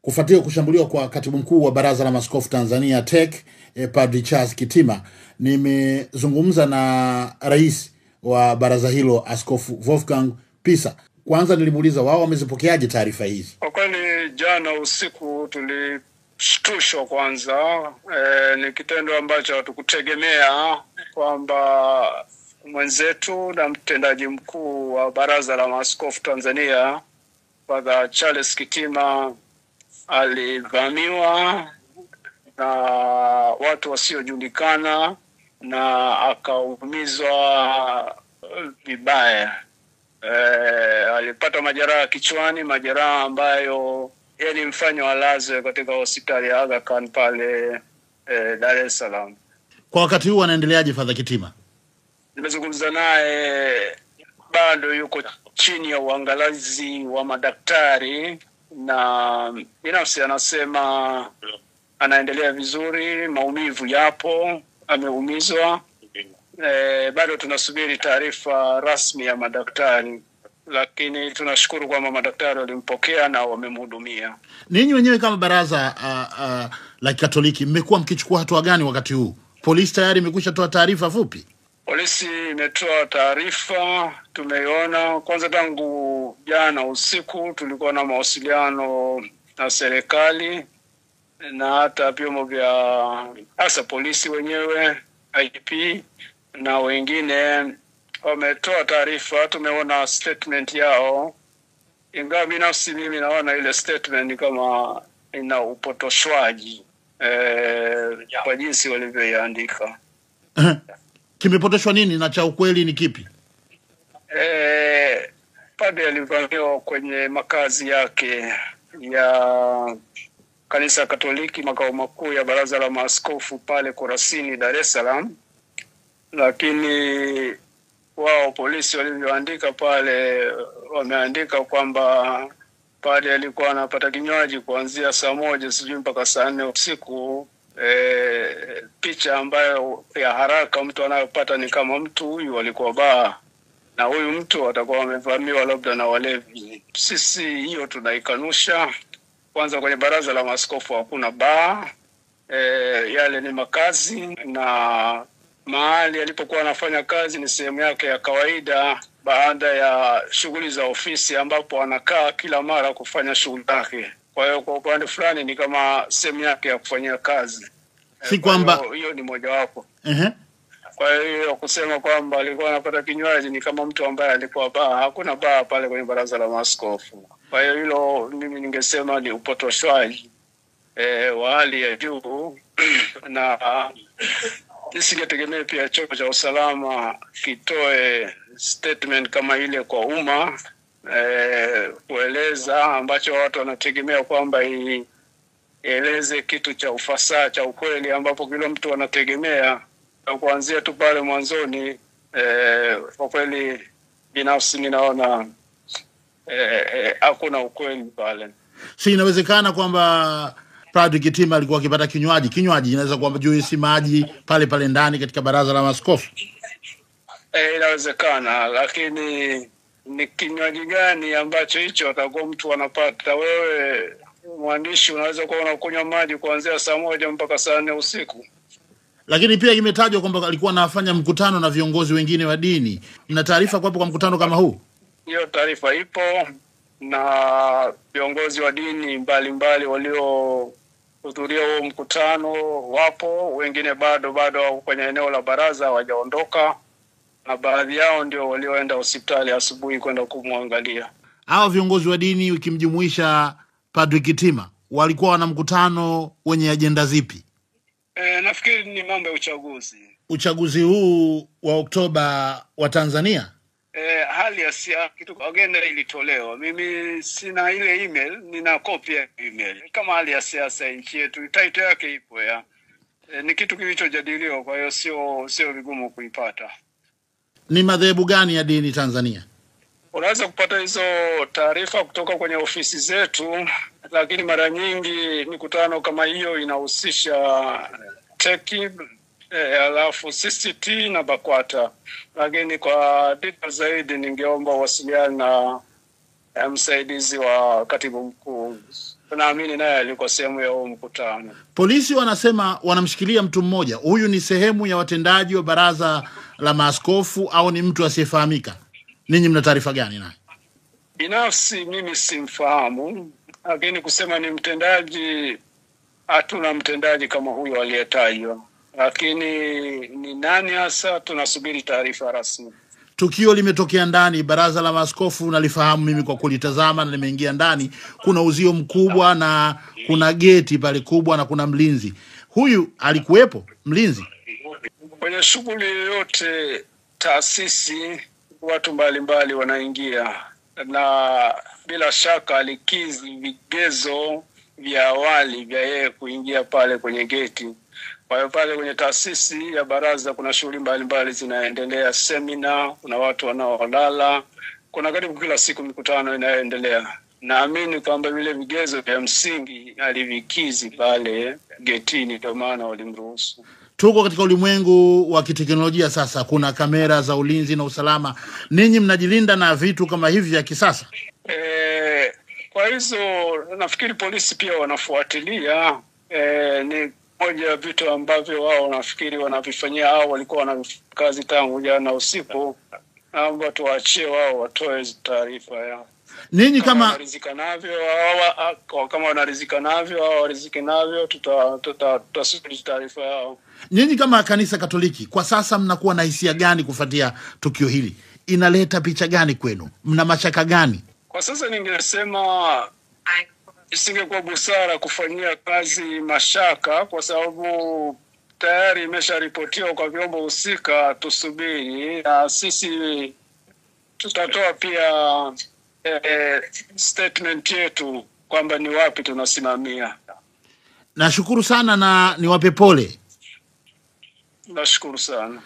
Kufuatia kushambuliwa kwa katibu mkuu wa Baraza la Maaskofu Tanzania TEC, Padri Charles Kitima, nimezungumza na rais wa baraza hilo Askofu Wolfgang Pisa. Kwanza nilimuuliza wao wamezipokeaje taarifa hizi. Kwa kweli jana usiku tulishtushwa kwanza. Ni kitendo ambacho hatukutegemea kwamba mwenzetu na mtendaji mkuu wa Baraza la Maaskofu Tanzania Padri Charles Kitima alivamiwa na watu wasiojulikana na akaumizwa vibaya. Alipata majeraha kichwani, majeraha ambayo yalimfanya alazwe katika hospitali ya Aga Khan pale Dar es Salaam. Kwa wakati huu anaendeleaje Padri Kitima? Nimezungumza naye, bado yuko chini ya uangalizi wa madaktari, na binafsi anasema anaendelea vizuri, maumivu yapo, ameumizwa. Bado tunasubiri taarifa rasmi ya madaktari, lakini tunashukuru kwamba madaktari walimpokea na wamemhudumia. Ninyi wenyewe kama baraza la Katoliki mmekuwa mkichukua hatua gani wakati huu? Polisi tayari imekwisha toa taarifa fupi? Polisi imetoa taarifa, tumeiona. Kwanza tangu jana usiku tulikuwa na mawasiliano na serikali na hata vyombo vya hasa polisi wenyewe, IP na wengine wametoa taarifa. Tumeona statement yao, ingawa binafsi mimi naona ile statement kama ina upotoshwaji kwa jinsi walivyoiandika. Kimepotoshwa nini na cha ukweli ni kipi? Padri alivamiwa kwenye makazi yake ya Kanisa Katoliki, makao makuu ya Baraza la Maaskofu pale Kurasini, Dar es Salaam. Lakini wao polisi walivyoandika pale, wameandika kwamba padri alikuwa anapata kinywaji kuanzia 1:00 sijui mpaka 4:00 usiku. Picha ambayo ya haraka mtu anayopata ni kama mtu huyu alikuwa baa na huyu mtu atakuwa amevamiwa labda na walevi. Sisi hiyo tunaikanusha. Kwanza, kwenye Baraza la Maaskofu hakuna baa. Yale ni makazi, na mahali alipokuwa anafanya kazi ni sehemu yake ya kawaida baada ya shughuli za ofisi, ambapo anakaa kila mara kufanya shughuli zake. Kwa hiyo kwa upande fulani ni kama sehemu yake ya kufanyia kazi. Si kwamba hiyo ni moja wapo. Kwa hiyo kusema kwamba alikuwa anapata kinywaji ni kama mtu ambaye alikuwa baa. Hakuna baa pale kwenye Baraza la Maaskofu. Kwa hiyo hilo mimi ningesema ni upotoshwaji wa hali ya juu na nisingetegemea pia chombo cha usalama kitoe statement kama ile kwa umma, kueleza ambacho watu wanategemea kwamba ieleze kitu cha ufasaha cha ukweli, ambapo kila mtu anategemea kuanzia tu pale mwanzoni. Kwa kweli binafsi ninaona hakuna ukweli pale. Si inawezekana kwamba Padri Kitima alikuwa akipata kinywaji inaweza kuwa juisi, maji pale ndani katika Baraza la Maaskofu? Inawezekana, lakini ni kinywaji gani ambacho hicho atakuwa mtu anapata? Wewe mwandishi unaweza kuwa unakunywa maji kuanzia 1:00 mpaka 4:00 usiku. Lakini pia imetajwa kwamba alikuwa anafanya mkutano na viongozi wengine wa dini. Mna taarifa kwa mkutano kama huu? Hiyo taarifa ipo, na viongozi wa dini mbalimbali waliohudhuria huo mkutano wapo. Wengine bado kwenye eneo la baraza hawajaondoka, na baadhi yao ndio walioenda hospitali asubuhi kwenda kumwangalia. Hao viongozi wa dini ukimjumuisha Padri Kitima walikuwa wana mkutano wenye agenda zipi? Nafikiri ni mambo ya uchaguzi. Uchaguzi huu wa Oktoba wa Tanzania? Hali ya siasa, kitu agenda ilitolewa. Mimi sina ile email, nina copy ya email. Kama hali ya siasa nchi yetu, title yake ipo ya. Ni kitu kilichojadiliwa, kwa hiyo sio vigumu kuipata. Ni madhehebu gani ya dini Tanzania? Unaweza kupata hizo taarifa kutoka kwenye ofisi zetu, lakini mara nyingi mikutano kama hiyo inahusisha TEC, alafu CCT na BAKWATA. Lakini kwa details zaidi ningeomba wasiliana na msaidizi wa katibu mkuu. Naamini naye alikuwa sehemu ya huo mkutano. Polisi wanasema wanamshikilia mtu mmoja. Huyu ni sehemu ya watendaji wa baraza la maaskofu au ni mtu asiyefahamika? Ninyi mna taarifa gani naye? Binafsi mimi simfahamu, lakini kusema ni mtendaji, hatuna mtendaji kama huyo aliyetajwa, lakini ni nani hasa tunasubiri taarifa rasmi. Tukio limetokea ndani baraza la maaskofu, nalifahamu mimi kwa kulitazama na nimeingia ndani. Kuna uzio mkubwa na kuna geti pale kubwa na kuna mlinzi. Huyu alikuwepo mlinzi kwenye shughuli yoyote taasisi? Watu mbalimbali wanaingia na bila shaka alikizi vigezo vya awali vya yeye kuingia pale kwenye geti. Kwa hiyo pale kwenye taasisi ya baraza kuna shughuli mbalimbali zinaendelea, semina, kuna watu wanaolala, kuna karibu kila siku mikutano inayoendelea. Naamini kwamba vile vigezo vya msingi alivikizi pale getini, ndio maana walimruhusu. Tuko katika ulimwengu wa kiteknolojia sasa, kuna kamera za ulinzi na usalama. Ninyi mnajilinda na vitu kama hivi vya kisasa? Kwa hizo nafikiri polisi pia wanafuatilia. Ni moja ya vitu ambavyo wao nafikiri wanavifanyia, au walikuwa wanafanya kazi tangu jana usiku. Naomba tuachie wao watoe taarifa yao. Ninyi kama wanarizika navyo kama wanarizika navyo au wariziki navyo, tutasubiri taarifa yao. Nyinyi kama kanisa Katoliki kwa sasa mnakuwa na hisia gani kufuatia tukio hili? Inaleta picha gani kwenu? Mna mashaka gani? Kwa sasa ningesema isingekuwa busara kufanyia kazi mashaka, kwa sababu tayari imesharipotiwa kwa vyombo husika. Tusubiri na sisi tutatoa pia statement yetu kwamba ni wapi tunasimamia. Nashukuru sana na niwape pole. Nashukuru sana.